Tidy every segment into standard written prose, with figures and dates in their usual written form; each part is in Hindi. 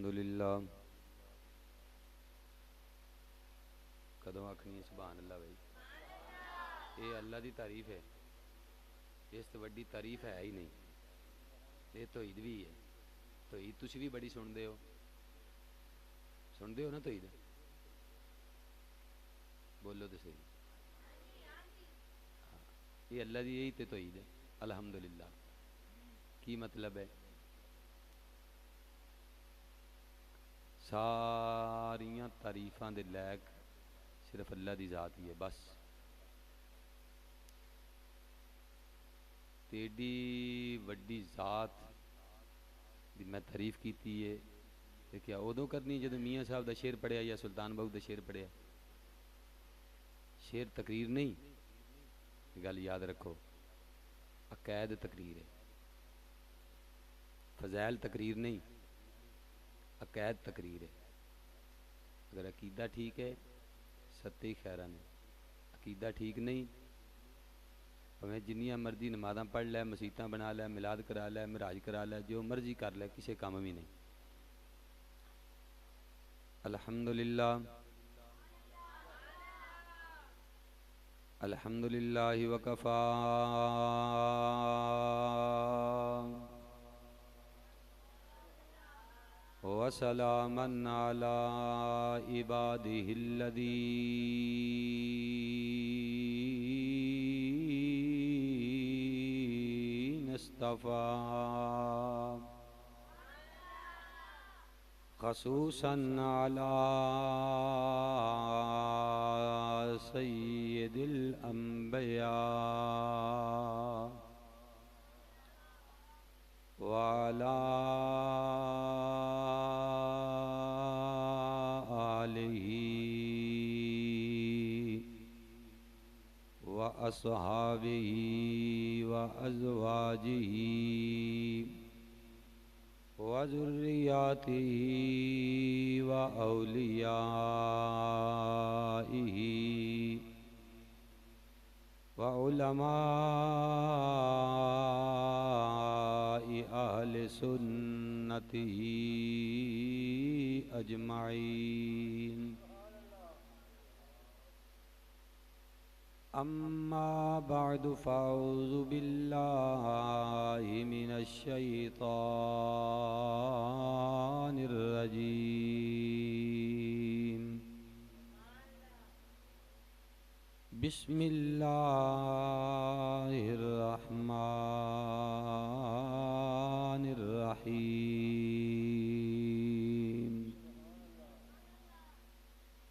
अल्हम्दुलिल्लाह। कदों आखनी है सुभान अल्लाह भाई, ये अल्लाह की तारीफ है, इस तो वड्डी तारीफ है ही नहीं। ये तो ईद भी है, तो ईद तुम भी बड़ी सुनते हो ना, तो ईद बोलो तो सही। हाँ, ये अल्लाह की यही तो ईद है अल्हम्दुलिल्लाह। की मतलब है, सारियां तारीफां दे लैक सिर्फ अल्लाह की ज़ात ही है बस। तेडी वड्डी ज़ात दी मैं तारीफ की है, तो क्या उदों करनी जब मियाँ साहब का शेर पढ़िया या सुल्तान बाहू का शेर पढ़िया। शेर तकरीर नहीं, गल याद रखो, अकैद तकरीर है। फजैल तकरीर नहीं, अकैद तकरीर है। अगर अकीदा ठीक है सत्ते ही खैरा ने, अकीदा ठीक नहीं भावें जिन्नियां मर्जी नमाज़ां पढ़ लै, मसीतां बना लै, मिलाद करा लै, मिराज करा लै, जो मर्जी कर लै, किसी काम भी नहीं। अल्हम्दुलिल्लाह अल्हम्दुलिल्लाहि वकफ़ा वसलामन अला इबादिहिल्लज़ीन इस्तफ़ा ख़ुसूसन अला सय्यिदिल अंबिया व अला आलिही व अस्हाबिही व अज़वाजिही व ज़ुर्रिय्यातिही व औलियाइही व उलमाए अहले सुन्नतिही अजमाइन। अम्मा बअदु फ़अऊज़ु बिल्लाहि मिनश शैतानिर रजीम। बिस्मिल्लाहिर रहमानिर रहीम।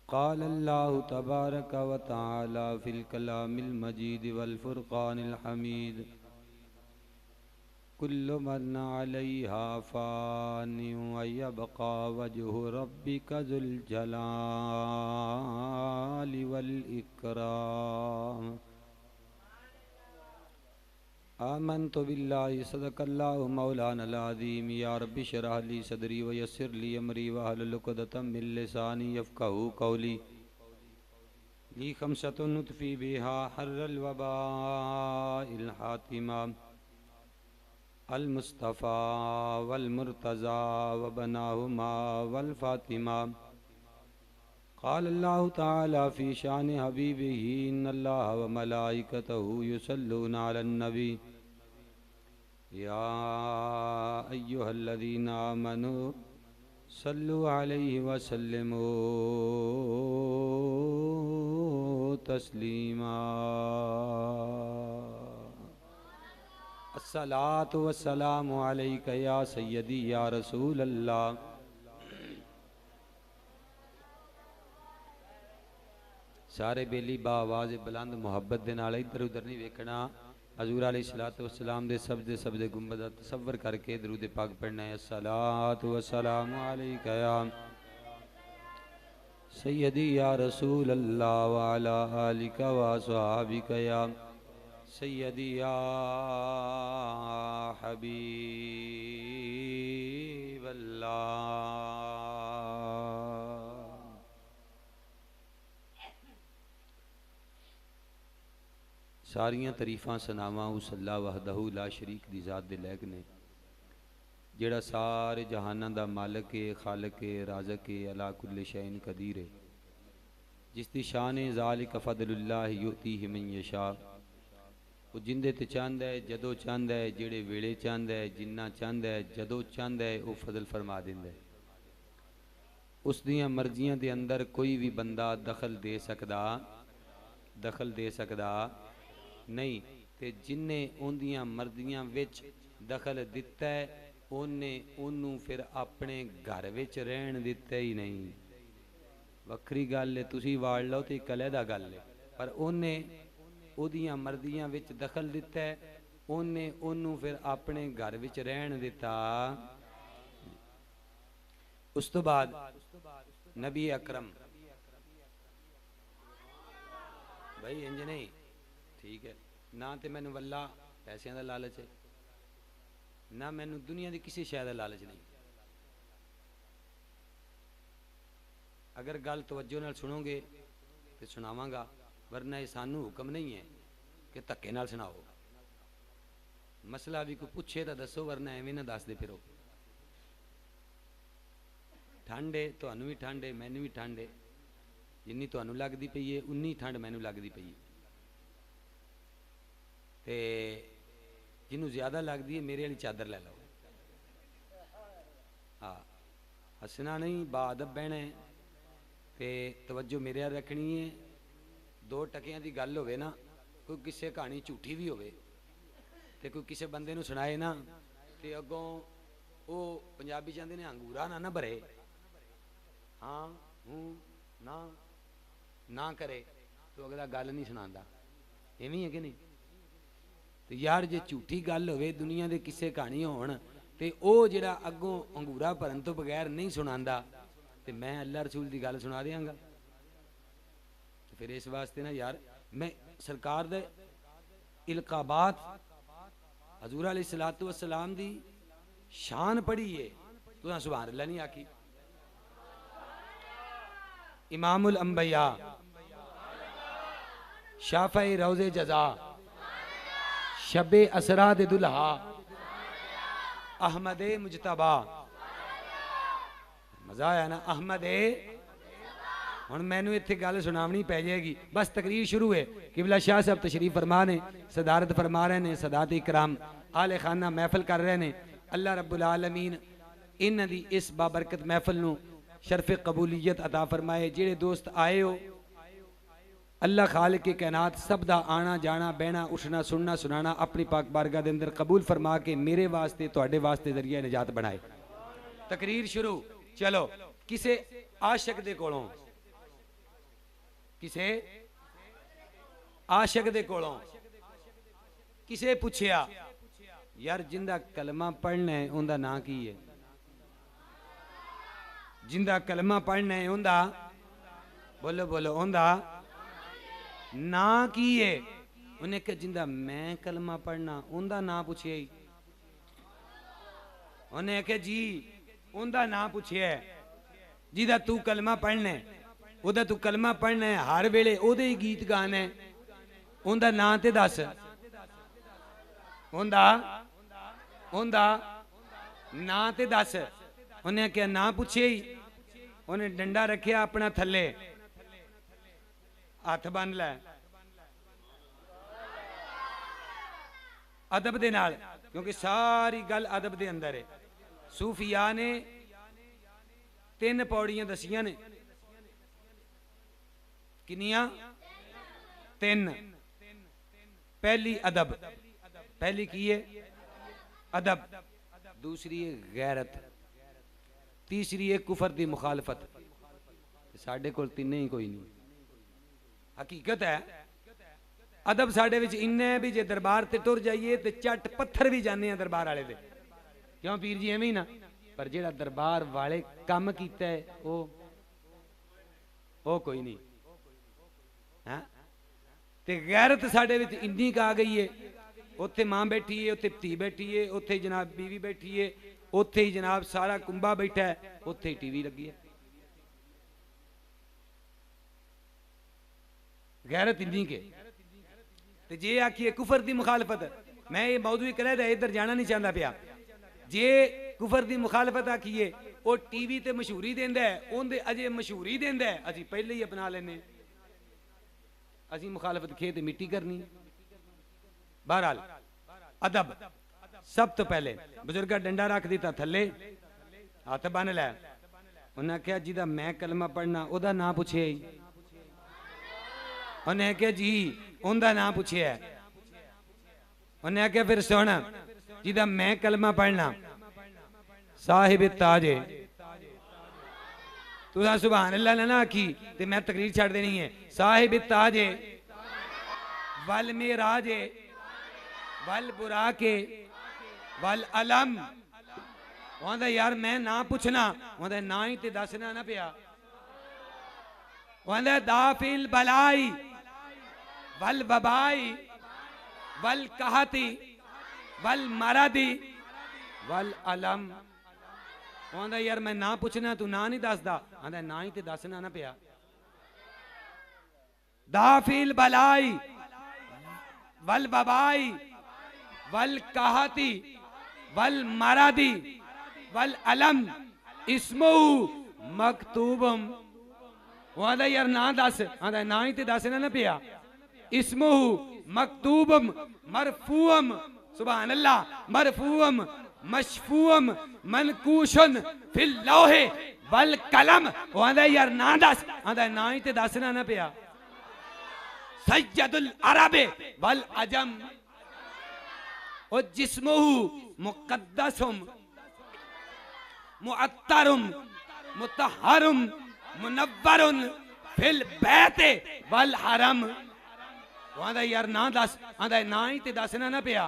क़ाल अल्लाहु तबारक व तआला फ़िल कलामिल मजीद वल फ़ुरक़ानिल हमीद। कुल्लु मन अलैहा फ़ानिन व यबक़ा वजहु रब्बिका ज़ुल जलाली वल इकराम। आमन्तु बिल्लाहि सदक़ल्लाहु मौलानल अज़ीम। या रब्बि इश्रह ली सदरी व यस्सिर ली अमरी वहलुल उक़दतम मिन लिसानी यफ़क़हू क़ौली। ली ख़म्सतुन नुत्फ़ी बिहा हर्रल वबाइल हातिमा अल मुस्तफ़ा वल मुर्तज़ा व बनाहुमा वल फ़ातिमा। क़ाल अल्लाहु तआला फ़ी शान हबीबिही इन्नल्लाह व मलाइकतहु युसल्लूना अलन नबी। या अय्युहल्लज़ीना आमनू सल्लु अलैहि व सल्लिमू तस्लीमा। अस्सलातु वस्सलामु अलैका या सय्यदी या रसूल अल्लाह। सारे बेली बा आवाज़ बुलंद मुहब्बत दे नाल इधर उधर नहीं वेखना। हज़ूर अलैहिस्सलातु वस्सलाम दे सब्दे गुंबद दा तसव्वुर करके दरूद पाक पढ़ना है। अस्सलातु वस्सलामु अलैका या सय्यदी या रसूल अल्लाह व अला आलिका व अस्हाबिका या सय्यदी या हबीब अल्लाह। सारियां तरीफां सनावां उस अल्लाह वहदहू ला शरीक दी ज़ात दे लैक ने जेड़ा सारे जहाना दा मालिक है, खालिक है, राज़िक है, अला कुल्लि शैइन कदीर है, जिसकी शान है ज़ालिक फ़ज़लुल्लाह युतीहि मन यशा। वो जिंदे ते चाहता है, जदों चाहता है, जेड़े वेले चाहता है, जिन्ना चाहता है, जदों चाहता है, वो फजल फरमा देंदा है। उस दियां मर्जियां दे अंदर कोई भी बंदा दखल दे सकदा नहीं, ते जिन्ने उन्दियां मर्जियां विच दखल दिता है उन्ने उन्नू फिर अपने घर विच रहन दिता ही नहीं। वक्री गल है, तुसी वाड़ लो तो एक अलहदा गल है, पर उन्ने उदियां मर्जियां विच दखल दिता है, उन्ने उन्नू फिर अपने घर विच रहन दिता। उस तो बाद नबी अकरम भाई इंज नहीं ठीक है ना, तो मैनू वल्ला पैसों का लालच है, ना मैनू दुनिया की किसी शय का लालच नहीं। अगर गल तवज्जो नाल सुनोगे तो सुनावांगा, वरना ये सानू हुक्म नहीं है कि धक्के नाल सुनाओ। मसला भी कोई पूछे तो दसो, वरना एवं ना दसदे फिरो। ठंड है, तुहानू भी ठंड है, मैनू भी ठंड है, जिन्नी तुहानू लगदी पई है उन्नी ठंड मैनू लगदी पई है। ते जिन्नू ज़्यादा लगदी है मेरे वाली चादर लै लो। हाँ, हसना नहीं, बाअदब बहना है, ते तवज्जो मेरे वाल रखनी है। दो टकियां दी गल होवे ना, कोई किसी कहानी झूठी भी होवे ते कोई किसी बंदे नू सुनाए ना, ते अगों वो पंजाबी चाहते ने अंगूरा ना भरे, हाँ हूँ ना करे तो अगला गल नहीं सुनांदा। इवें है कि नहीं? तो यार जे झूठी गल होवे, दुनिया दे किस्से कहानी होण, ते ओ जिहड़ा अगों अंगूरा भरन तो बगैर नहीं सुनांदा, ते मैं अल्लाह रसूल दी गल सुना देंगा। तो फिर इस वास्ते ना यार, मैं सरकार दे इल्काबात हजूर अलैहिस्सलातु वस्सलाम दी शान पढ़ी है, तुहां सुभान अल्लाह नहीं आखी। इमामुल अंबिया, शाफ़ई रोज़े जज़ा, शबे असरा दे दुल्हा, अहमदे मुजतबा। मजा आया ना? अहमदे। हुण मैनू इत्थे गल सुनावनी पै जाएगी। बस तकरीर शुरू है। किबला शाह साहब तशरीफ फरमा ने, सदारत फरमा रहे ने, सदात इकराम आले खाना महफिल कर रहे ने। अल्लाह रब्बुल आलमीन इन्हां दी इस बाबरकत महफिल नू शरफ़े कबूलियत अता फरमाए। जेड़े दोस्त आए हो, अल्लाह खालिक के कायनात सब दा आना जाना बहना उठना सुनना सुनाना अपनी पाक बारगाह दे अंदर कबूल फरमा के मेरे वास्ते तुहाडे वास्ते जरिया निजात बनाए। तकरीर शुरू। चलो, किसे आशिक दे कोलों, किसे आशिक दे कोलों किसे पूछया, यार जिंदा कलमा पढ़ना है उनका नाम की है? जिंदा कलमा पढ़ना है उनका, बोलो बोलो, उनका ना की है? उन्हें कहा जिंदा मैं कलमा पढ़ना, उनका ना पूछे। उन्हें कहा जी उनका ना पूछे, जिदा तू कलमा पढ़ना है, उदा तू कलमा पढ़ना है, हर वेले ओदे ही गीत गाना है, उनका ना ते दस। उनका ना ते दस। उन्हें क्या ना पूछे ही? उन्हें डंडा रखिया अपना थले, हाथ बन लै अदब दे नाल, क्योंकि सारी गल अदब दे अंदर है। सूफिया ने 3 पौड़ियां दसियां ने। किनियां? 3। पहली अदब, पहली की है अदब, दूसरी है गैरत, तीसरी है कुफर दी मुखालफत। साढ़े कोल तीने ही कोई नहीं। हकीकत है अदब साढ़े विच इन्ना है भी जे दरबार ते टुर जाइए तो झट पत्थर भी जाने हैं दरबार वाले दे। क्यों पीर जी एवं ही ना? पर जेड़ा दरबार वाले काम कीता है वो कोई नहीं है। ते गैरत साढ़े विच इन्नी क आ गई है, उत्थे मां बैठी है, उत्थे धी बैठी है, उत्थे जनाब बीवी बैठी है, उत्थे ही जनाब सारा कुंबा बैठा है, उत्थे ही टीवी लगी है। गैरत इन्नी के ते जे आखिए कुफर दी मुखालफत, मैं ये मौजूद कह रहा इधर जाना नहीं चाहता पिया। जे कुफर की मुखालफत आखिए वो टीवी ते मशहूरी देंदा है, उनदे अजे मशहूरी देंदा है, असी पहले ही अपना लेने। असी मुखालफत खेत मिट्टी करनी। बहरहाल अदब सब तो पहले बुजुर्गा डंडा रख दिता थले, हाथ बन लै। उन्हें क्या जिदा मैं कलमा पढ़ना ओदा नाम पूछे, उन्हें क्या जी उनका नाम पूछे। उन्हें क्या फिर सुन जिदा मैं कलमा पढ़ना साहिब ताजे, तुसा सुभान अल्लाह ना आखी ते मैं तकरीर छड़ देनी है। साहिब ताजे वल मेराजे वल बुराके वल अलम। वहां यार मैं ना पूछना, वहां ना ही ते दसना ना पिया। वहां दाफिल बलाई वल बबाई वल कहती वल मरदी वल अलम। वहां यार मैं ना पूछना, तू ना नहीं दसदा, आंदा ना ही ते दसना ना पिया। दाफिल बलाई वल बबाई वल कहती वल मरदी वल अलम इस्मु मकतूबम। वहां यार ना दस, आंदा ना ही ते दसना ना पिया। इस्मु मकतूबम मरफूअम, सुभान अल्लाह, मरफूअम मशफूअम मनकूशन फिल लौहे वल कलम। वहां यार ना दस, आंदा ना ही ते दसना ना पिया। सय्यदुल अरबे वल अजम ओ जिस्मुहु मुक़द्दसुम मुअत्तरुम मुतहरुम मुनव्वरुन फिल बैते वल हरम। वहां यार ना दस, आंदा ना ही ते दसना ना पिया।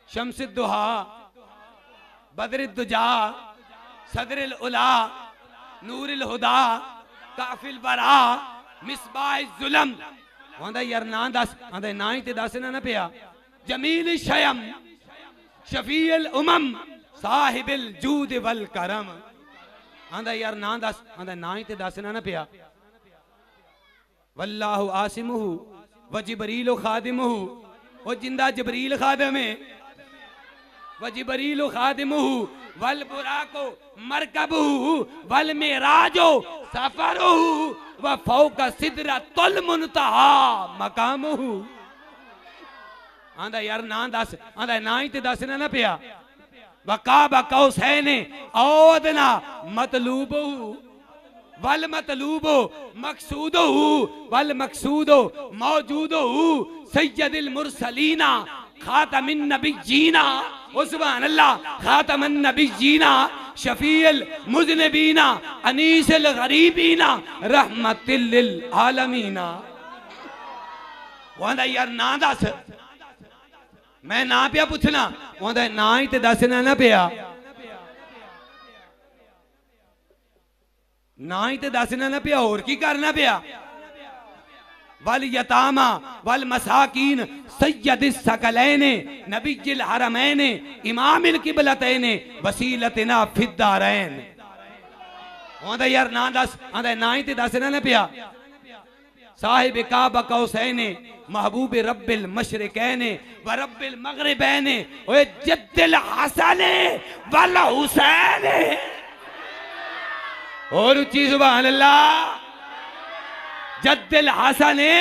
शम्स दुहा बदर दुजा सदरिल उला नूरिल हुदा काफिल बरा मिसबाह जुलम। वहां यार ना दस, आंदा ना ही ते दसना ना पिया। जमील शयम शफील उमम साहिबिल जूद वल करम। आंदा यार ना दस, आंदा ना ही ते दसना ना पिया। वल्लाहु आसिमुहु व जिबरील खादिमुहु, वो जिंदा जबरील खादिम है। व जिबरील खादिमुहु वल बुराको मरकबुहु वल मेराजो सफरुहु व फौका सिदरतुल मुनतहा मकामुहु। आंदा यार ना दस, आंदा ना ही ते दसना ना पिया। वकाबा कौसैने औदना मतलूबुहु वल मतलूबो मकसूदो वल मकसूदो मौजूदो सय्यदिल मुरसलीना खातमिन नबिय्यीना। ओ सुभान अल्लाह, खातमन नबिय्यीना शफील मुज़निबीना अनीसिल गरीबीना रहमतिल लिल आलमीना। वहां यार ना दस, मैं ना पिया पूछना, वहां ना ही ते दसना ना पिया। ना ही ते दसना ना पिया, और की करना पिया। वल यतामा वल मसाकीन सय्यदिस सकलैने नबिय्यिल हरमैने इमामिल किबलतैने वसीलतना फिद्दारैन। वहां यार ना दस, आंदा ना ही ते दसना ना पिया। साहिब काबा कौसैने महबूब रब्बिल मशरिकैने व रब्बिल मगरिबैने ओए जद्दिल हसने वल हुसैने। और ऊंची सुभान अल्लाह। जद्दिल हसने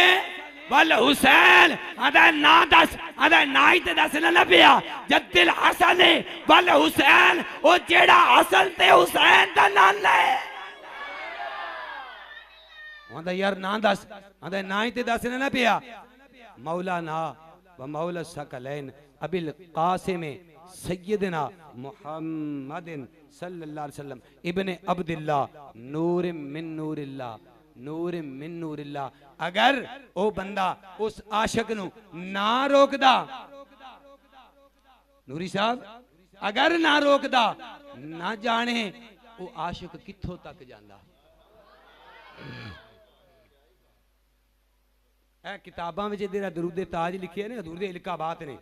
वल हुसैन, आदा ना दस, आदा ना ही ते दसना ना पिया। जद्दिल हसने वल हुसैन, ओ जेड़ा असल ते हुसैन दा नाना है। आदा यार ना दस, आदा ना ही ते दसना ना पिया। मौलाना व मौला सकलैन अबिल कासिम सय्यदना मुहम्मदिन सल्लल्लाहु अलैहि वसल्लम इब्ने अब्दुल्लाह नूर मिन नूरिल्लाह नूर मिन नूरिल्लाह। अगर ओ बंदा उस आशिक नु ना रोकदा, नूरी साहब अगर ना रोकदा, ना जाने वो आशिक कित्थों तक जांदा। किताबां विच तेरा दरूदे ताज लिखे ने, दरूदे इल्काबात ने,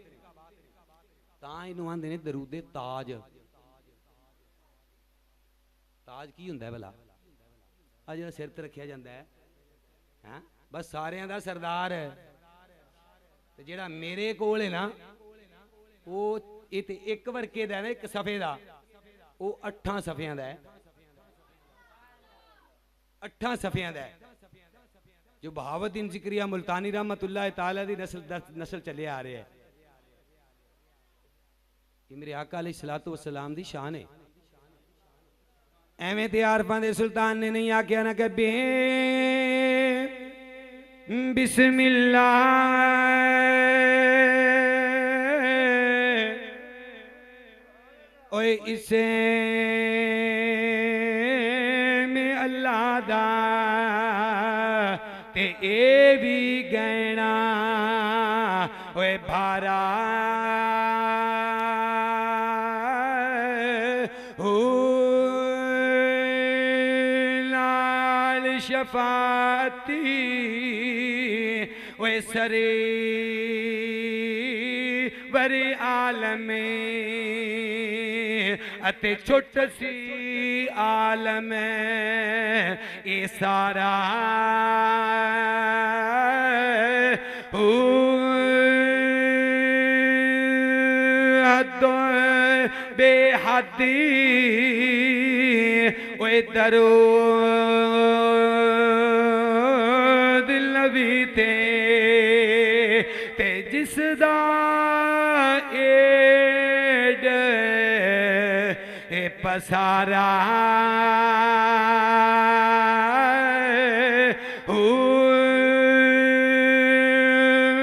तां इनू आंदे ने दरूदे ताज। ताज की हुंदा है भला? आ जिहड़ा सिर ते रखिया जांदा है, हां बस सारियां दा सरदार है। ते जिहड़ा मेरे कोल है ना, वो इह ते एक वर्के दा ना, एक सफे दा, वो 8 सफ़ियां दा है, 8 सफ़ियां दा है। जो बहावुद्दीन ज़िक्रिया मुल्तानी रहमतुल्लाह ताला दी नस्ल चले आ रहे हैं। ये मेरे आका अलैहिस्सलातु वस्सलाम दी शान है। एवें ते आरफां दे सुल्तान ने नहीं आख्या ना कि बिस्मिल्लाह ओए इसे में अल्लाह दा ते ए भी गहना ओए भारा शफाती वे सरे बरे आलमे अते छोट सी आलम ये सारा बेहदी वे दरो ते जिसदा एड ए पसारा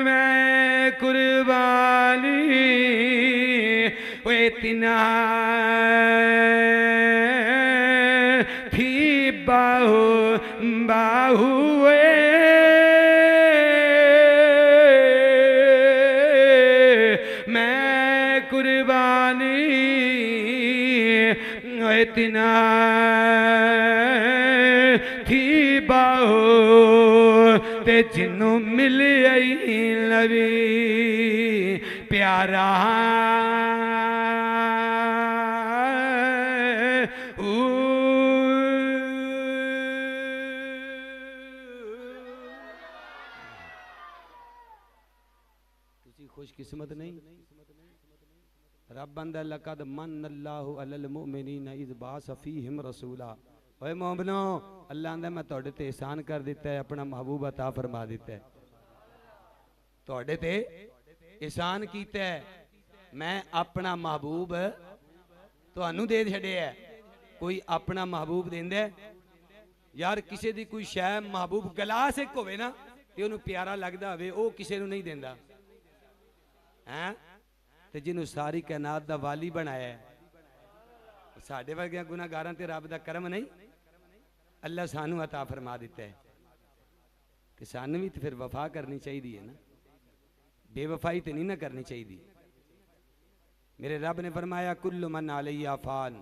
मैं कुर्बानी वे तिना थी बाहु बाहुए इतना थी बाहो ते जिन्नू मिल आई लवी प्यारा तुसी खुशकिस्मत नहीं रब्बंदा लक़द मन्नल्लाहु अलल मुमिनीना इज़ बाअस फ़ीहिम रसूला। ओए मोमिनो अल्लाह ने मैं तुहाडे ते एहसान कर दिता है, अपना महबूब अता फरमा दिता है। तुहाडे ते एहसान कीता है, मैं अपना महबूब तुहानू दे छड़िया है। कोई अपना महबूब देंदा है यार, किसी दी कोई शै महबूब गिलास एक होवे ना ते उहनू प्यारा लगदा होवे, ओ किसी नू नहीं देंदा हैं। ते जिन्हों सारी कायनात दा वाली बनाया है, साढ़े वर्गिया गुनाहगारां ते रब दा करम नहीं, अल्लाह सानू अता फरमा दिता है। कि सानू भी तो फिर वफा करनी चाहिए ना, बेवफाई तो नहीं ना करनी चाहिए। मेरे रब ने फरमाया कुल्लु मन अलैहा फान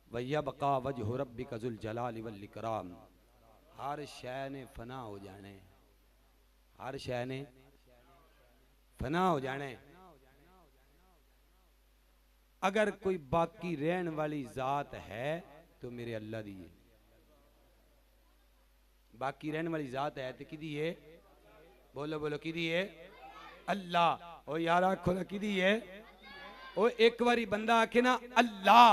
व यबका वजहु रब्बिका ज़ुल जलाली वल इकराम। हर शै ने फना हो जाने, हर शै ने फना हो जाने। अगर कोई बाकी रहन वाली जात है तो मेरे अल्लाह दी है। बाकी रहने वाली जात है तो किदी है? बोलो बोलो किदी है? अल्लाह। ओ यार आखो ना किदी है? ओ एक बारी बंदा आखे ना अल्लाह,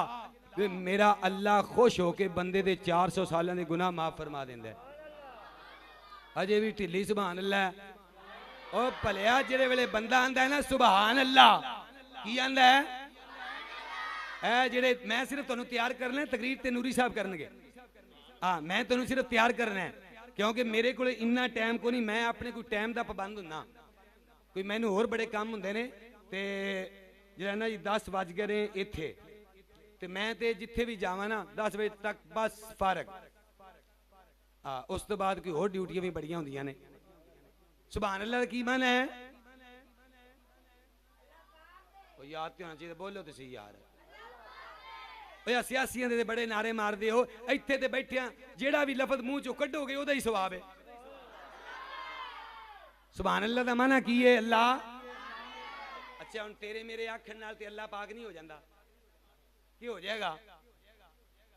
मेरा अल्लाह खुश होके बंदे दे 400 सालों के गुनाह माफ फरमा देंदा है। अजे भी ढिली सुभान अल्लाह। ओ भलिया जेड़े वेले बंदा आंदा है ना सुभान अल्लाह, की आंदा है? ए जेड़े मैं सिर्फ तुहानू तैयार करना है, तकरीर ते नूरी साहब करनगे। हाँ मैं तुहानू सिर्फ तैयार करना है, क्योंकि मेरे को इन्ना टाइम को नहीं, मैं अपने कोई टाइम का पाबंद हुंदा, कोई मैनू होर बड़े काम हुंदे ने। ते जेड़ा ना जी 10 बज गए ने इत्थे, ते मैं ते जिथे भी जावां ना 10 बजे तक बस फारग। हाँ उस तो बाद कोई होर ड्यूटियां भी बड़ियां हुंदियां ने। सुभान अल्लाह की मन है? ओ याद ते होना चाहिए, बोलो तो सही यार। सियासियों के बड़े नारे मारते हो, इत्थे ते बैठिया जेड़ा भी लफज मुंह चो कढोगे ओदा ही सवाब है। सुभान अल्लाह दा माना की है? अल्लाह। अच्छा हुण तेरे मेरे आखण नाल ते अल्लाह पाक नहीं हो जाता, की हो जाएगा?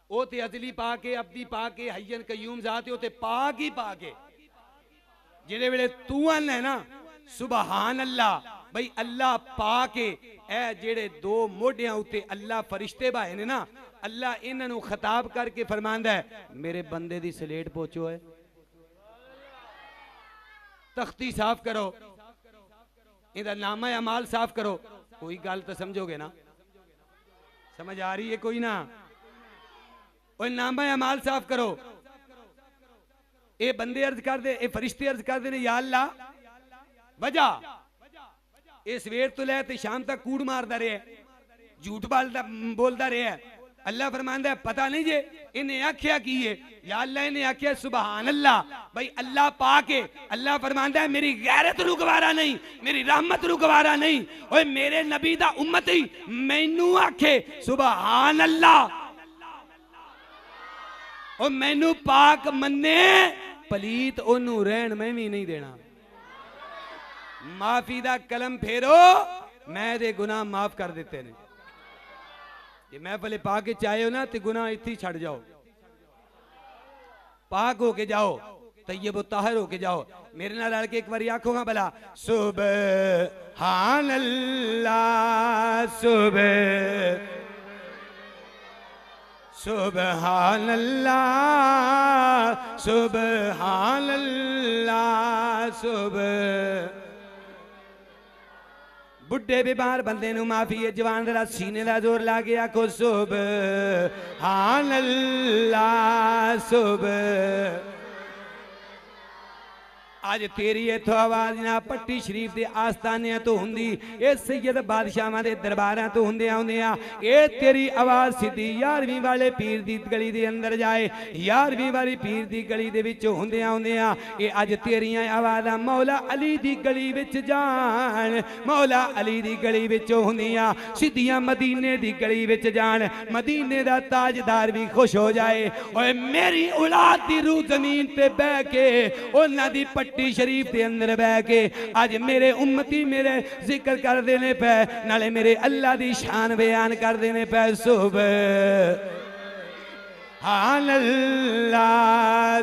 ओ ते अजली पाक है, अब्दी पाक है, हय्यन कयूम जात है, ओ ते पाक ही पाक है। जेड़े वेले तू आना है ना सुभान अल्लाह, बई अल्लाह पा के ए जेड़े दो मोढियां उत्ते अल्लाह फरिश्ते भाए ने ना, अल्लाह इन्हां खिताब करके फरमांदा है मेरे बंदे दी स्लेट पोचो है, तख्ती साफ करो, इहदा नामा अमाल साफ करो। कोई गल तो समझोगे ना, समझ आ रही है कोई ना? और नामा अमाल साफ करो। ये बंदे अर्ज कर दे, ये फरिश्ते अर्ज कर दे ने या अल्लाह वजह ये सवेर तो लै शाम तक कूड़ मारदा रहा, झूठ बोलता रहा। अल्लाह फरमांदा है पता नहीं जे इन्हें आख्या की है, या अल्लाह इन्हें आख्या सुबहान अल्लाह। भाई अल्लाह पाके अल्लाह फरमांदा है मेरी गैरत नू गवारा नहीं, मेरी रहमत नू गवारा नहीं। ओए मेरे नबी दा उम्मती मैनू आखे सुबहान अल्लाह, और मैनू पाक मन्ने पलीत ओनू रहन मैं भी नहीं देना। माफी दा कलम फेरो, मैं दे गुनाह माफ कर देते ने। जे महफिल पा के चाहे हो ना तो गुनाह इत्थे छड़ जाओ, पाक होके जाओ, तैयब ताहिर होके जाओ। मेरे नाल रल के एक बार आखो हाँ भला सुबहान अल्लाह, सुबहान अल्लाह, सुबहान अल्लाह। बुढ़े बीमार बंदे नू माफी है, जवान जरा सीने का जोर ला के आखो सुबहान अल्लाह। आज तेरी इथों आवाज ना पट्टी शरीफ के आस्थानिया तो हुंदी, ये सैयद बादशाहां दे दरबारां तो हुंदे आउंदियां, ये तेरी आवाज सीधी 11वीं वाले पीर दी गली दे अंदर जाए, 11वीं वाली पीर दी गली दे विचों हुंदे आउंदियां। ये अज तेरियां आवाज़ां मौला अली दी गली विच जान, मौला अली दी गली विचों हुंदियां, सीधियां मदीने दी गली विच जान, मदीने दा ताजदार भी खुश हो जाए। ओए मेरी औलाद दी रूह जमीन ते बह के उन्हां दी पट्टी शरीफ के अंदर बह के आज मेरे उम्मती मेरे जिक्र कर देने पे, नाले मेरे अल्लाह दी शान बयान कर देने पे। सुबहान अल्लाह,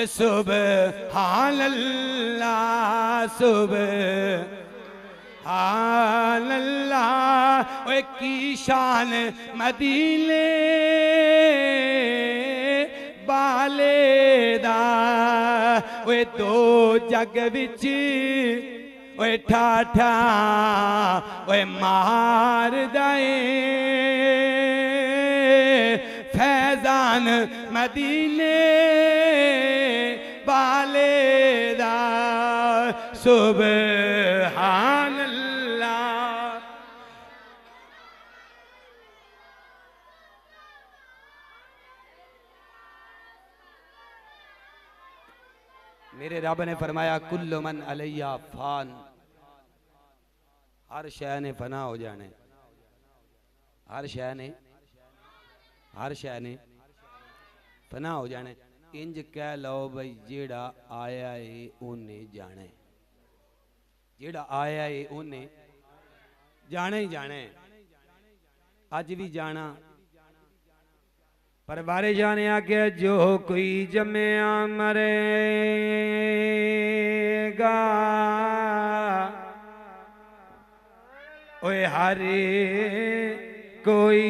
सुबहान अल्लाह, सुबहान अल्लाह। ओए की शान मदीने बाले दा, ओए दो जग विच ओए ठाठा ओए मार दाए फैजान मदीने बाले दा। सुबहान अल्लाह। मेरे रब ने फरमाया कुल्लु मन अलैया फान, हर शय ने फना हो जाने, हर शय ने फना हो जाने। इंज कह लो भाई जेड़ा आया है उन्हें जाने, जेड़ा आया है उन्हें जाने ही जाने। अज भी जाना पर बारे जाने आगे जो कोई जमया मरेगा, ओए हरे कोई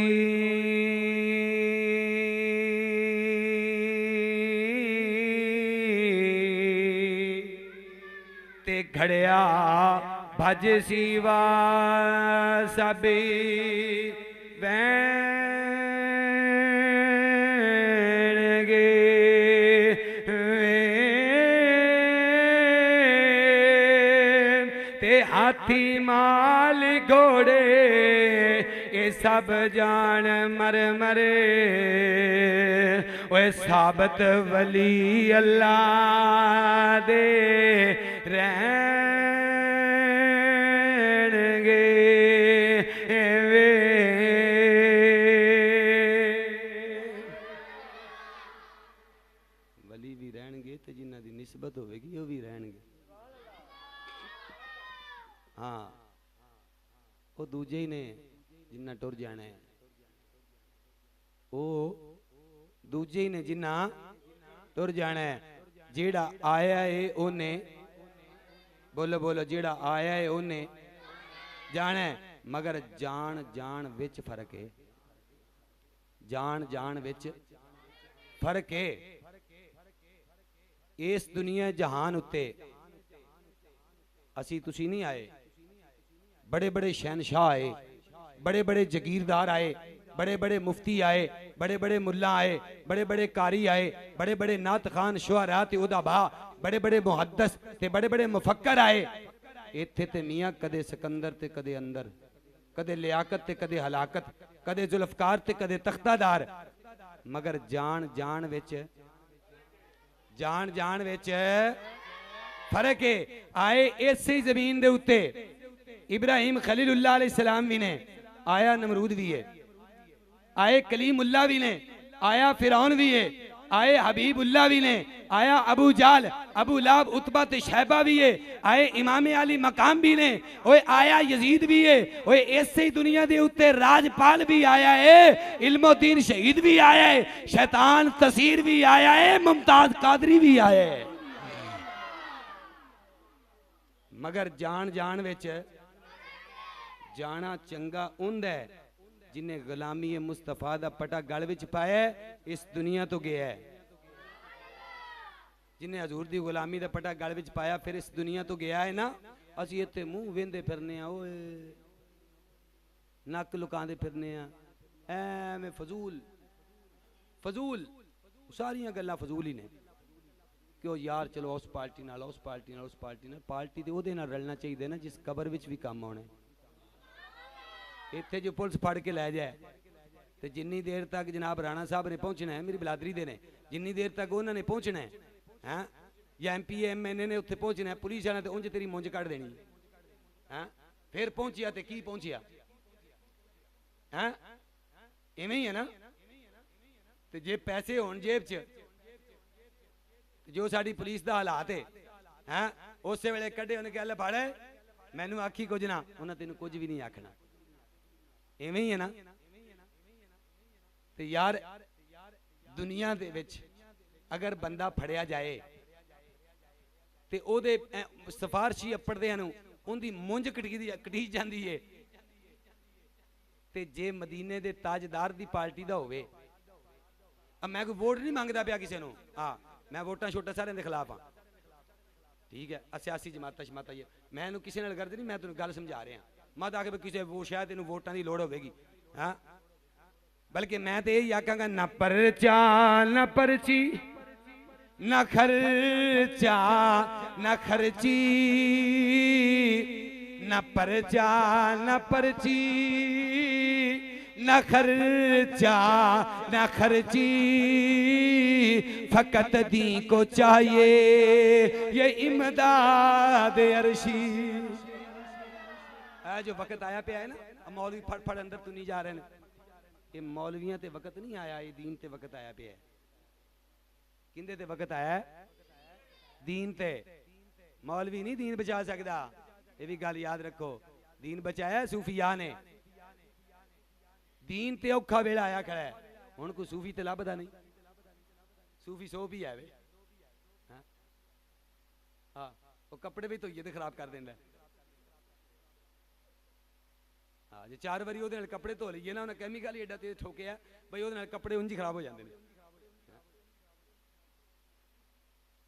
ते घड़िया भज सीवा सभी हाथी माल घोड़े ये सब जान मर मरे। ओए साबत वली अल्लाह दे रहणगे वे। वली भी रहणगे ते जिन्हां दी निस्बत होवेगी वो भी रहणगे। हाँ वो दूजे ही ने जिन्ना टुर जाना है, वो दूजे ही ने जिन्ना टुर जाना है। जेड़ा आया है उन्हें बोलो बोलो, जेड़ा आया है उन्हें जाना है, मगर जान जान विच फर्क है। जान जान विच फर्क है। इस दुनिया जहान उत्ते असी तुसी नहीं आए, बड़े बड़े शहनशाह आए, बड़े बड़े जगीरदार आए, बड़े बड़े मुफ्ती आए, बड़े बड़े मुल्ला आए, बड़े बड़े कारी आए, बड़े बड़े नात खान शुआरा ते उदाबा, बड़े बड़े मुहद्दस ते बड़े बड़े मुफक्कर आए। इत्थे ते मियां कदे सिकंदर ते कदे अंदर, कदे लियाकत ते कदे हलाकत, कदे जुल्फकार ते कदे तख्तादार, मगर जान जान विच जान जान विच फर्क है। आए इसी जमीन दे उत्ते इब्राहिम खलीलुल्लाह अलैहिस्सलाम भी ने, आया नमरूद भी है, आए कलीमुल्लाह भी ने, आया फिरौन भी है, आए हबीबुल्लाह भी ने, आया अबू जाल अबू लाब उतबा ते शैबा भी है, आए इमाम अली मकाम भी ने, ओए आया यजीद भी है, ओए ऐसे दुनिया दे उत्ते राजपाल भी आया है, इल्मुद्दीन शहीद भी आया है, शैतान तसीर भी आया है, मुमताज कादरी भी आया है। मगर जान जान विच जाना चंगा उंदा है जिन्हें गुलामी मुस्तफा दा पटा गल विच पाया, इस दुनिया तो गया है। जिन्हें हजूर दी गुलामी दा पटा गल विच पाया, फिर इस दुनिया तो गया है ना। असी इत्थे मुंह वेंदे फिरने आ, ओए नक लुकांदे फिरने आ, एवें फजूल फजूल सारियां गल्लां फजूल ही ने। क्यों यार, चलो उस पार्टी नाल उस पार्टी नाल उस पार्टी नाल, पार्टी ते ओदे नाल रलना चाहिए ना जिस कबर विच भी काम आने। इत्थे जो पुलिस फड़ के लै जाए तो जिन्नी देर तक जनाब राणा साहब ने पहुंचना है, मेरी बिलादरी दे ने, जिन्नी देर तक उन्होंने पहुंचना है हैं, या MP MNA ने उत्थे पहुंचना है, पुलिस वाले तो उंज तेरी मुंज कट देनी है। फिर पहुंचिया तो की पहुंचिया है, इवें ही है ना। तो जे पैसे होन जेब च, जो साड़ी पुलिस का हालात है उस वेले कढ़े उन्हें कह फाड़े मैनू आखी कुछ ना, उन्हें तेन कुछ भी नहीं आखना, इवें ही है ना। तो यार दुनिया दे विच अगर बंदा फड़िया जाए तो ओदे सिफारशी अपड़दे हैं उनकी मुंज कटी जाती है। तो जे मदीने दे ताजदार दी पार्टी दा होवे, अब मैं कोई वोट नहीं मंगदा पिया किसी को, हाँ मैं वोटां शोटां सारे दे खिलाफ हाँ, ठीक है, सियासी जमात शमात है, मैं किसी नाल करदी नहीं, मैं तुहानूं गल समझा रहा मत आके भी किसी वो शायद तेन वोटां की लोड़ होगी, हाँ। बल्कि मैं तो यही आखांगा, ना परचा ना परची, ना खर्चा ना खर्ची, ना परचा ना परची, ना खर्चा ना खर्ची, फकत दी को चाहिए ये इमदाद अर्शी। जो वक्त आया पे है ना, मौलवी फट फट अंदर तू नहीं जा रहे हैं, ये मौलवियां ते वक्त नहीं आया, ये दीन ते वक्त आया पे है। किंदे ते वक्त आया है? दीन ते। मौलवी नहीं दीन बचा सकता, ये भी गल याद रखो। दीन बचाया सूफिया ने, दीन ते औखा वेला आया खड़ा है, हुण कोई सूफी ते लभदा नहीं, सूफी सो भी है वे, हाँ वो कपड़े भी धोइए तो खराब कर देंदा। हाँ जो 4 बारी वो कपड़े धो लीए ना, उन्हें कैमिकल ही एडा तेज ठोकिया बई वो कपड़े उंज ही खराब हो जाते हैं।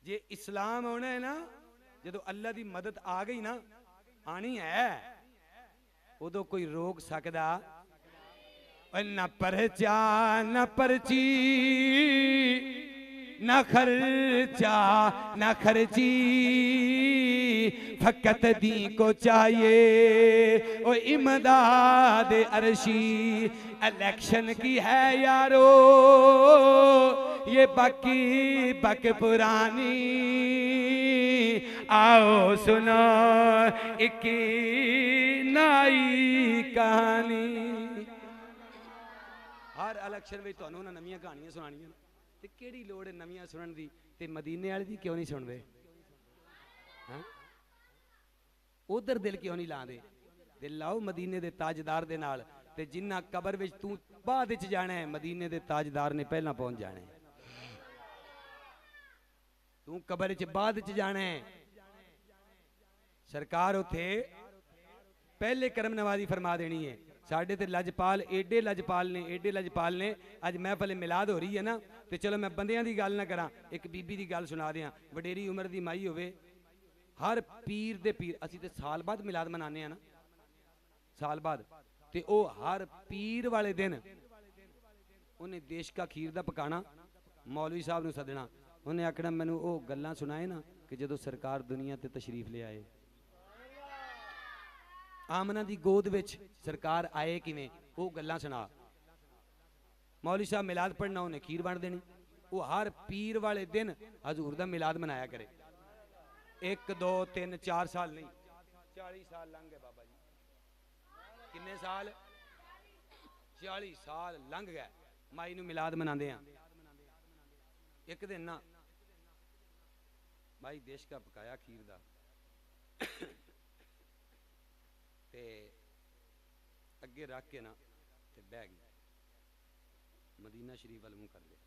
जे इस्लाम आना है ना, जो अल्लाह की मदद आ गई ना, आनी है, उदो कोई रोक सकता न परचा न परची, न खर्चा न खर्ची, फकत दी को चाहिए ओ इमदाद अर्शी। इलेक्शन की है यारो ये बाकी बक पुरानी, आओ सुनो एक नई कहानी। हर इलेक्शन में तुहानू ना नवीं कहानियां सुनानियां, ते केड़ी लोड़ है नवीं सुनन दी, ते मदीने वाले दी क्यों नहीं सुनते? उधर दिल क्यों नहीं लाते? दिल लाओ मदीने दे ताजदार दे नाल, ते जिन्ना कबर विच तू बाद विच जाना है, मदीने दे ताजदार ने पहला पहुंच जाना है। तू कबर विच बाद विच जाना है, सरकार उथे पहले करम नवाजी फरमा देनी है। साढ़े ते लजपाल एडे लजपाल ने अज महफल मिलाद हो रही है ना, तो चलो मैं बंदियां दी गल ना करा, एक बीबी दी गल सुना दियाँ। वडेरी उम्र दी माई होवे, हर पीर दे पीर, असी ते साल बाद मिलाद मनाने ना, साल बाद, ते ओ हर पीर वाले दिन उन्हें देश का खीर दा पकाना, मौलवी साहब नूं सदना, उन्हें आखना मैनू ओ गल्लां सुनाए ना कि जदों सरकार दुनिया ते तशरीफ ले आए, आमना दी गोद विच सरकार आए किवें, वो गल्लां सुना। मौलवी साहब मिलाद पढ़ना, उन्हें खीर बन देनी। वो हर पीर वाले दिन हजूर दा मिलाद मनाया करे। 1 2 3 4 साल नहीं, 40 साल लंघ गए बाबा जी। किन्ने साल? 40 साल लंघ गए माई नूं मिलाद मनांदे हैं। एक दिन ना भाई देश का पकाया खीर दा ते अगे रख के ना ते बह गई, मदीना शरीफ वाल मुंह कर लिया।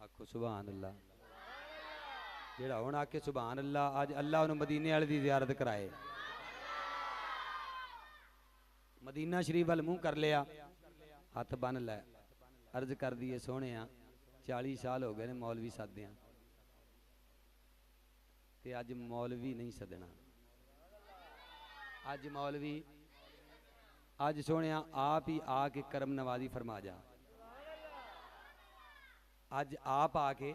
आखो सुभान अल्लाह। जेड़ा हुण आके सुभान अल्लाह, अज अल्लाह उन्होंने मदीने वाले दी ज़ियारत कराए। मदीना शरीफ वाल मुंह कर लिया, हथ बन लै, अर्ज कर दी है सोहणे 40 साल हो गए ने मौलवी सददे ते अज मौलवी नहीं सदना। अज मौलवी, अज सोहणे आप ही आके करम नवाजी फरमा जा। अज आप आके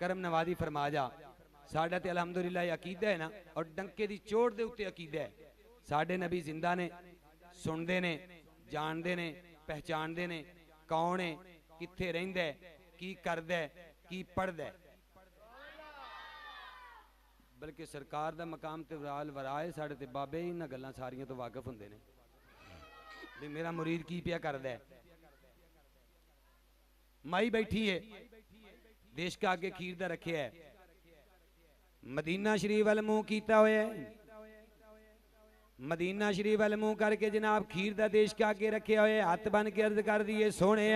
करम नवाजी फरमा जा। साडा ते अलहमदुलिल्लाह अकीदा है ना, और डंके दी चोट दे उत्ते अकीदा है। साडे नबी जिंदा ने, सुनते ने, जानते ने, पहचानते ने कौन है, कित्थे रहिंदा है, की करदा है, की पढ़दा है। बल्कि सरकार दा मकाम ते वराए साढ़े ते बाबे ही इन्हां गल्लां सारियां तो वाकिफ हुंदे ने भी मेरा मुरीद की पिया करदा है। माई बैठी है, देश का आगे खीर दा रखे है, मदीना शरीफ वाल मुंह कीता होया है। मदीना शरीफ वाल मुंह करके जनाब खीर दा देश के आगे रखे हुए, हथ बन के अर्ज कर दिए सोने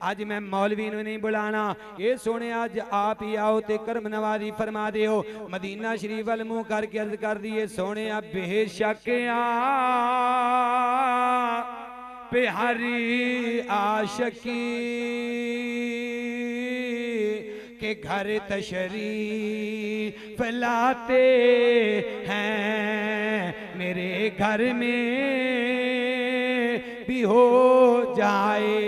अज मैं मौलवी नूं नहीं बुलाना, ये सोने अज आप ही आओ ते करम नवाजी फरमा दे हो। मदीना शरीफ वाल मुंह करके अर्ज कर दिए सोने बेशक पे हरी आशिकी के घर तशरीफ लाते हैं, मेरे घर में भी हो जाए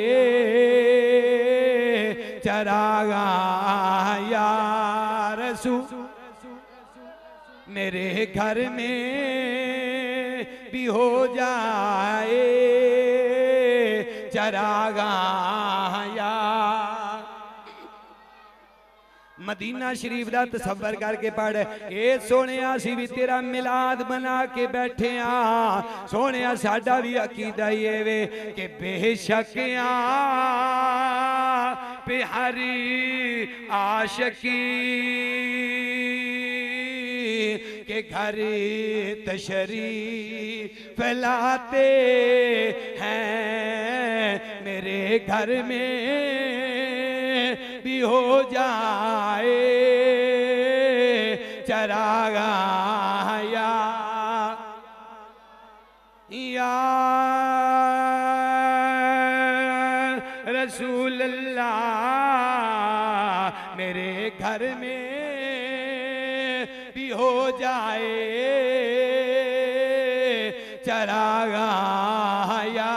चरागा या रसूल, मेरे घर में भी हो जाए चरागा या। मदीना शरीफ का तसव्वुर करके पढ़, ए सोने असी भी तेरा मिलाद बना के बैठे हाँ। सोने साडा भी अकीदा ये वे कि बेशक पे हरी आशिकी के घर तशरीफ लाते हैं, मेरे घर में भी हो जाए चरागा या रसूल अल्लाह, मेरे घर में भी हो जाए चरागा या।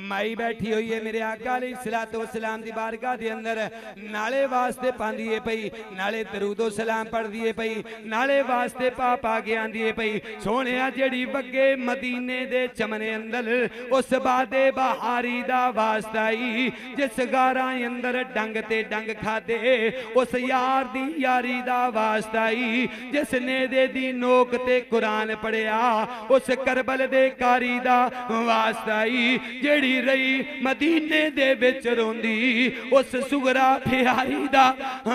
माई बैठी हुई है मेरे आका अलैहिस्सलातु वस्सलाम दी बारगाह दे अंदर, नाले वास्ते पांदी है पई, नाले दरूदो सलाम पढ़ दिए पई, नाले वास्ते पाप आगे आंदी है पई। सोहणिया जेड़ी वगे मदीने दे चमने अंदर उस बादे बहारी दा वास्ता ही, जिस गारा अंदर डंग ते डंग खादे उस यार दी यारी दा वास्ता ही, जिस नेदे दी नोक ते कुरान पढ़िया उस करबल दे कारी दा वास्ता ही, जेड़ी रही मदीने दे विच रोंदी उस सुगरा प्यारी दा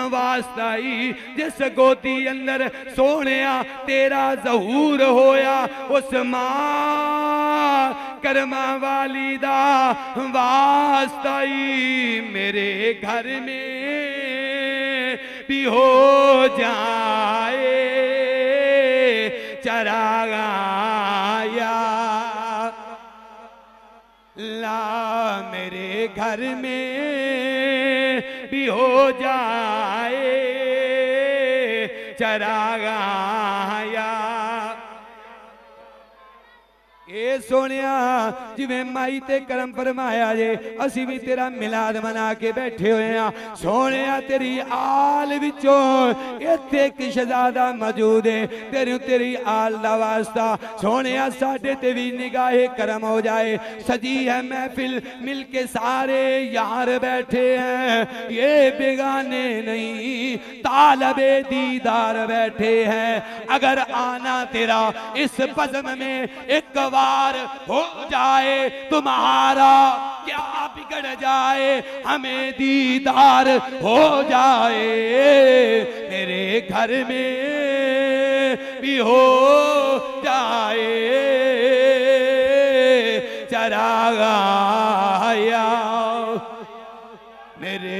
वास्ता ही जिस गोदी अंदर सोहणिया तेरा ज़हूर होया उस मां करमा वाली दा वास्ता ही मेरे घर में भी हो जाए चरागाया ला मेरे घर में भी हो जाए चरागाया। ए सोनिया जिवें माई ते करम फरमाया जे असी भी तेरा मिलाद मना के बैठे हुए हैं। सोनिया तेरी आल विचों इत्थे एक शहजादा मौजूद है तेरी आल दा वास्ता सोनिया साडे ते भी निगाहे करम हो जाए। सजी है महफिल मिल के सारे यार बैठे हैं ये बेगाने नहीं तालबे दीदार बैठे हैं। अगर आना तेरा इस बज़्म में एक हो जाए तुम्हारा क्या बिगड़ जाए हमें दीदार हो जाए मेरे घर में भी हो जाए चरागाया मेरे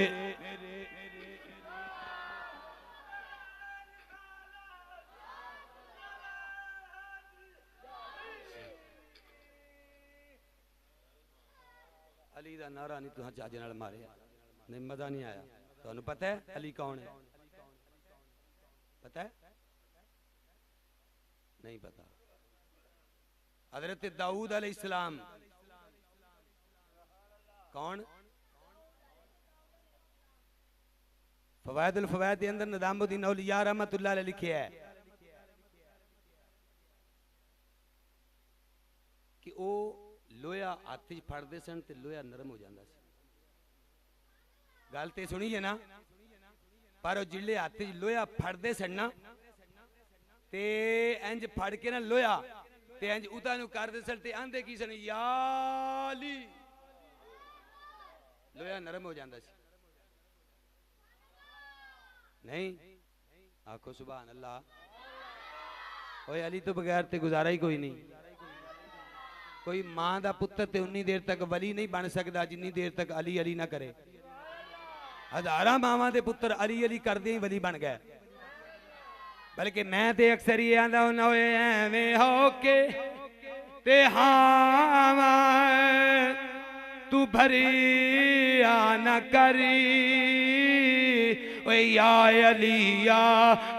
अली दा नारा नहीं तुहां चाज नाल मारिया नहीं मजा नहीं आया। तुहानू पता है अली कौन है? पता है? नहीं पता। हजरत दाऊद अलैहिस्सलाम कौन? फवायदुल फवायद के अंदर निजामुद्दीन औलिया रहमतुल्लाह अलैह लिखे है कि वो लोया हाथ फड़ते सन ते लोया नरम हो जाता सी। गल तो सुनी है ना पर जिले हाथ लोया फड़ते सन ना ते इंज फड़ के ना लोया ते इंज उता नु करदे सन ते आंदे की सन याली लोया नरम हो जाता सी। नहीं आखो सुभान अल्लाह। ओए अली तो बगैर ते गुजारा ही कोई नहीं। कोई मां का पुत्र ते उन्नी देर तक वली नहीं बन सकता जिन्नी देर तक अली अली ना करे। हजारा मावां दे पुत्र अली अली करदे ही वली बन गए। बल्कि मैं ते अक्सर ही आंदा हुंदा ओए एवें होके ते हां तू भरी ना करी ओए या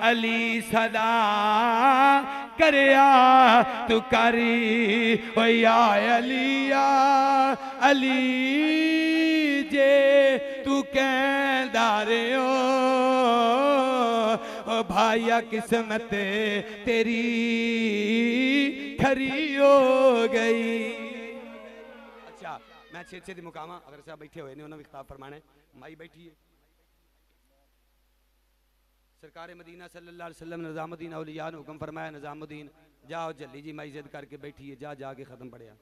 अली सदा करया तू करी ओ या अली जे तू कहदारे ओ भाइया किस्मत तेरी खरी हो गई। अच्छा मैं छे दी मुकामा अगर साहब बैठे हुए ने उन्होंने खिताब फरमाने माई बैठी है सरकार मदीना सल्लल्लाहु अलैहि वसल्लम निजामुद्दीन औलिया ने हुक्म फरमाया निजामुद्दीन जाओ जल्दी जी माई जिद करके बैठी है जा जाके खत्म पढ़िया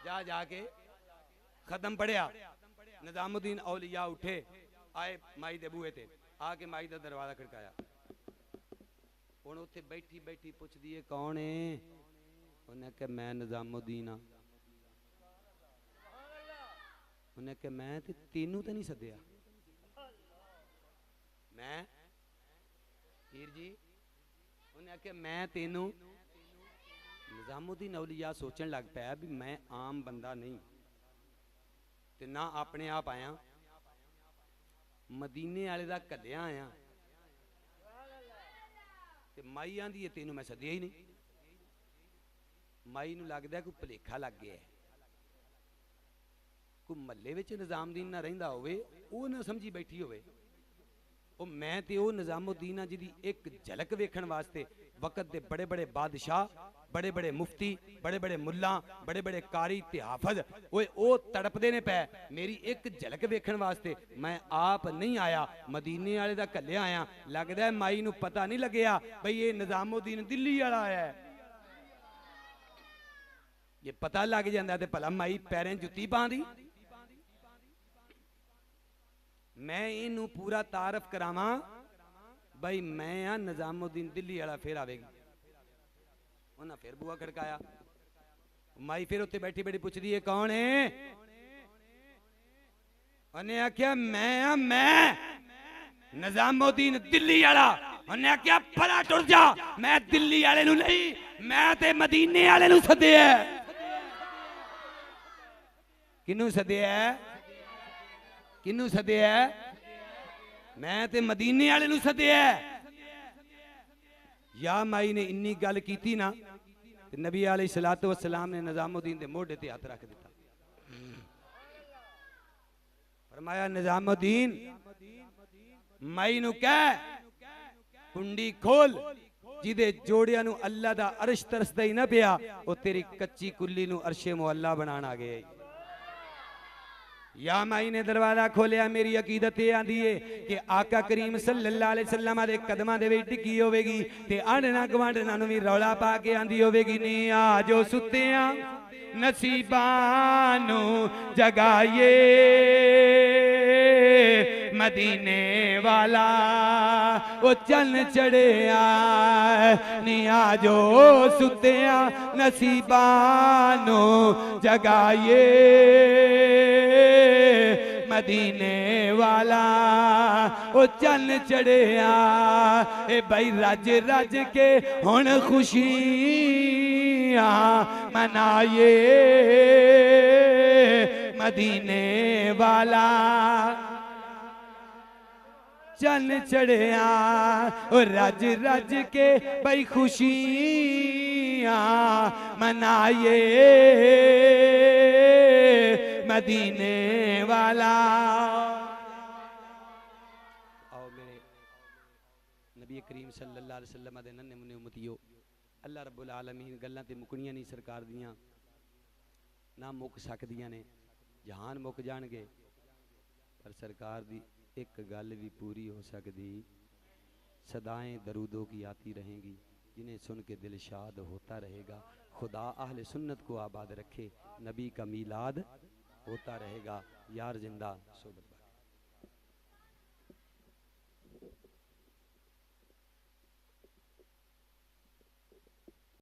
जा जाके खत्म पढ़िया। निजामुद्दीन औलिया उठे आए माई दे बूहे ते आके माई दा दरवाजा खड़काया। हुण उत्थे बैठी बैठी पुछदी है कौन है? उन्हें कहा मैं निजामुद्दीन हाँ। उन्हें कहा मैं ते तेनू तो नहीं सद्या मैं हीर जी। उन्हें आख्या मैं तेनू निजामुद्दीन औलिया सोचन लग पाया भी मैं आम बंदा नहीं ते ना अपने आप आया मदीने वाले दा कलिया आया ते माई आंदी है तेनू मैं सद्या ही नहीं। माई नू लगदा कोई भुलेखा लग गया कोई महल्ले विच निजामुद्दीन ना रहिंदा होवे ओ ना समझी बैठी होवे ਉਹ मैं ते ਉਹ निजामुद्दीन आ जिहदी एक झलक वेखण वास्ते वक्त दे बड़े बड़े बादशाह बड़े बड़े मुफ्ती बड़े बड़े मुल्ला बड़े बड़े कारी ते हाफज ओए ओ तड़पदे ने पै मेरी एक झलक वेखण वास्ते। मैं आप नहीं आया मदीने वाले दा घल्लिया आया। लगदा है माई नू पता नहीं लग्या भई ये निजामुद्दीन दिल्ली वाला आया ये पता लग जाता तो भला माई पैरें जुत्ती पाँदी। मैं इनू पूरा तारफ करावा भाई मैं हाँ निजामुद्दीन दिल्ली वाला फिर आवेगी। उन्हें फिर बुआ खड़काया, माई फिर उत्ते बैठी बैठी पुछदी है कौन है? उन्हें आख्या मैं हाँ मैं निजामुद्दीन दिल्ली वाला। उन्हें आख्या परा टुर जा, मैं दिल्ली वाले नू नहीं, मैं ते मदीने वाले नू सद्दिया। किनू सद्दिया? किनू सद्दिया? मैं ते मदीने वाले नू सद्दिया। या माई ने इन्नी गल कीती ना ते नबी अलैहिस्सलातु वस्सलाम ने निजामुद्दीन दे मोढे ते हथ रख दिता। फरमाया निजामुद्दीन माई नू कह कुंडी खोल, जिदे जोड़िया नू अल्लाह दा अर्श तरसदा ही ना पिया, ओ तेरी कच्ची कुल्ली नू अर्शे मुअल्ला बनाना आ गया। या माई ने दरवाजा खोलिया, मेरी अकीदत ये आंदी है कि आका करीम सल्लल्लाहु अलैहि वसल्लम दे कदमां दे विच टिकी होवेगी ते आंडना गवांडना नू भी रौला पा के आंदी होवेगी नी आ जो सुत्तियां नसीबां नू जगाइए मदीने वाला वो चन चढ़िया नी आ जो सुत्तियां नसीबां नू जगाइए मदीने वाला वो चन चढ़िया। ए भाई रज रज के हुण खुशियां मनाइए मदीने वाला चन चढ़िया। और रज रज के भाई खुशियां मनाइए मदीने वाला। आओ मेरे नबी करीम सल्लल्लाहु अलैहि वसल्लम दे नन्हे मुन्ने उम्मतियो, अल्लाह रब्बुल आलमीन गल्लां ते मुकनियां नहीं सरकार दियां, ना मुक सकदियां ने, जहान मुक जाणगे पर सरकार दी एक गल भी पूरी हो सकती। सदाएं दरूदों की आती रहेंगी, जिन्हें सुन के दिल शाद होता रहेगा। खुदा अहले सुन्नत को आबाद रखे, नबी का मीलाद होता रहेगा। यार जिंदा सोबत।